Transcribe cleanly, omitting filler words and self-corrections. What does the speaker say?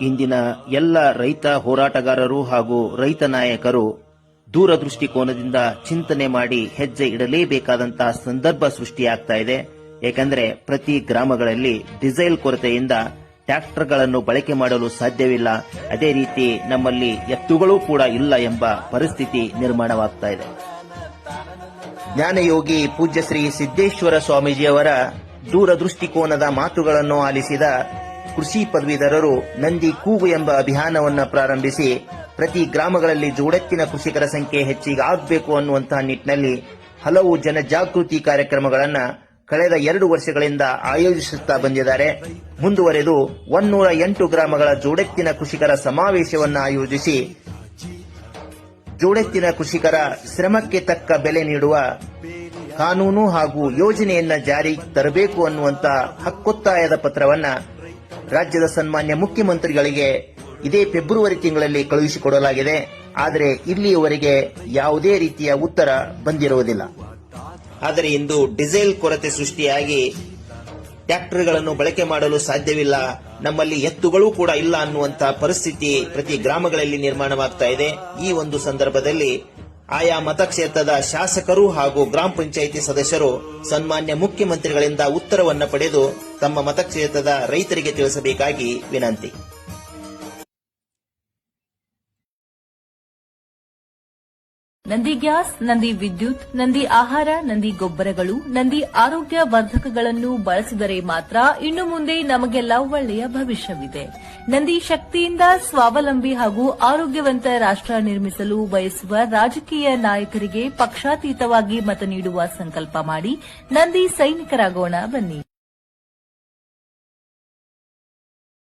ಇಂದಿನ ಎಲ್ಲ ರೈತ ಹೋರಾಟಗಾರರು ಹಾಗೂ ರೈತ ನಾಯಕರು ದೂರದೃಷ್ಟಿಕೋನದಿಂದ ಚಿಂತನೆ ಮಾಡಿ ಹೆಜ್ಜೆ ಇಡಲೇಬೇಕಾದಂತಹ ಸಂದರ್ಭ ಸೃಷ್ಟಿಯಾಗ್ತಾ ಇದೆ. ಏಕೆಂದರೆ ಪ್ರತಿ ಗ್ರಾಮಗಳಲ್ಲಿ ಡೀಸೆಲ್ ಕೊರತೆಯಿಂದ ಟ್ರ್ಯಾಕ್ಟರ್ಗಳನ್ನು ಬಳಕೆ ಮಾಡಲು ಸಾಧ್ಯವಿಲ್ಲ. ಅದೇ ರೀತಿ ನಮ್ಮಲ್ಲಿ ಎತ್ತುಗಳೂ ಕೂಡ ಇಲ್ಲ ಎಂಬ ಪರಿಸ್ಥಿತಿ ನಿರ್ಮಾಣವಾಗ್ತಾ ಇದೆ. ಜ್ಞಾನಯೋಗಿ ಪೂಜ್ಯ ಶ್ರೀ ಸಿದ್ದೇಶ್ವರ ಸ್ವಾಮೀಜಿಯವರ ದೂರದೃಷ್ಟಿಕೋನದ ಮಾತುಗಳನ್ನು ಆಲಿಸಿದ ಕೃಷಿ ಪದವೀಧರರು ನಂದಿ ಕೂಗು ಎಂಬ ಅಭಿಯಾನವನ್ನು ಪ್ರಾರಂಭಿಸಿ ಪ್ರತಿ ಗ್ರಾಮಗಳಲ್ಲಿ ಜೋಡೆತ್ತಿನ ಕೃಷಿಕರ ಸಂಖ್ಯೆ ಹೆಚ್ಚಿಗೆ ಆಗಬೇಕು ಅನ್ನುವಂತಹ ನಿಟ್ಟಿನಲ್ಲಿ ಹಲವು ಜನಜಾಗೃತಿ ಕಾರ್ಯಕ್ರಮಗಳನ್ನು ಕಳೆದ 2 ವರ್ಷಗಳಿಂದ ಆಯೋಜಿಸುತ್ತಾ ಬಂದಿದ್ದಾರೆ. ಮುಂದುವರೆದು 108 ಗ್ರಾಮಗಳ ಜೋಡೆತ್ತಿನ ಕೃಷಿಕರ ಸಮಾವೇಶವನ್ನು ಆಯೋಜಿಸಿ ಜೋಡೆತ್ತಿನ ಕೃಷಿಕರ ಶ್ರಮಕ್ಕೆ ತಕ್ಕ ಬೆಲೆ ನೀಡುವ ಕಾನೂನು ಹಾಗೂ ಯೋಜನೆಯನ್ನ ಜಾರಿ ತರಬೇಕು ಅನ್ನುವಂತ ಹಕ್ಕೊತ್ತಾಯದ ಪತ್ರವನ್ನ ರಾಜ್ಯದ ಸನ್ಮಾನ್ಯ ಮುಖ್ಯಮಂತ್ರಿಗಳಿಗೆ ಇದೇ ಫೆಬ್ರವರಿ ತಿಂಗಳಲ್ಲಿ ಕಳುಹಿಸಿಕೊಡಲಾಗಿದೆ. ಆದರೆ ಇಲ್ಲಿಯವರೆಗೆ ಯಾವುದೇ ರೀತಿಯ ಉತ್ತರ ಬಂದಿರುವುದಿಲ್ಲ. ಆದರೆ ಇಂದು ಡೀಸೆಲ್ ಕೊರತೆ ಸೃಷ್ಟಿಯಾಗಿ ಟ್ರ್ಯಾಕ್ಟರ್ಗಳನ್ನು ಬಳಕೆ ಮಾಡಲು ಸಾಧ್ಯವಿಲ್ಲ, ನಮ್ಮಲ್ಲಿ ಎತ್ತುಗಳೂ ಕೂಡ ಇಲ್ಲ ಅನ್ನುವಂತಹ ಪರಿಸ್ಥಿತಿ ಪ್ರತಿ ಗ್ರಾಮಗಳಲ್ಲಿ ನಿರ್ಮಾಣವಾಗ್ತಾ ಇದೆ. ಈ ಒಂದು ಸಂದರ್ಭದಲ್ಲಿ ಆಯಾ ಮತಕ್ಷೇತ್ರದ ಶಾಸಕರು ಹಾಗೂ ಗ್ರಾಮ ಪಂಚಾಯಿತಿ ಸದಸ್ಯರು ಸನ್ಮಾನ್ಯ ಮುಖ್ಯಮಂತ್ರಿಗಳಿಂದ ಉತ್ತರವನ್ನು ಪಡೆದು ತಮ್ಮ ಮತಕ್ಷೇತ್ರದ ರೈತರಿಗೆ ತಿಳಿಸಬೇಕಾಗಿ ವಿನಂತಿ. ನಂದಿ ಗ್ಯಾಸ್, ನಂದಿ ವಿದ್ಯುತ್, ನಂದಿ ಆಹಾರ, ನಂದಿ ಗೊಬ್ಬರಗಳು, ನಂದಿ ಆರೋಗ್ಯ ವರ್ಧಕಗಳನ್ನು ಬಳಸಿದರೆ ಮಾತ್ರ ಇನ್ನು ಮುಂದೆ ನಮಗೆಲ್ಲ ಒಳ್ಳೆಯ ಭವಿಷ್ಯವಿದೆ. ನಂದಿ ಶಕ್ತಿಯಿಂದ ಸ್ವಾವಲಂಬಿ ಹಾಗೂ ಆರೋಗ್ಯವಂತ ರಾಷ್ಟ್ರ ನಿರ್ಮಿಸಲು ಬಯಸುವ ರಾಜಕೀಯ ನಾಯಕರಿಗೆ ಪಕ್ಷಾತೀತವಾಗಿ ಮತ ನೀಡುವ ಸಂಕಲ್ಪ ಮಾಡಿ ನಂದಿ ಸೈನಿಕರಾಗೋಣ ಬನ್ನಿ.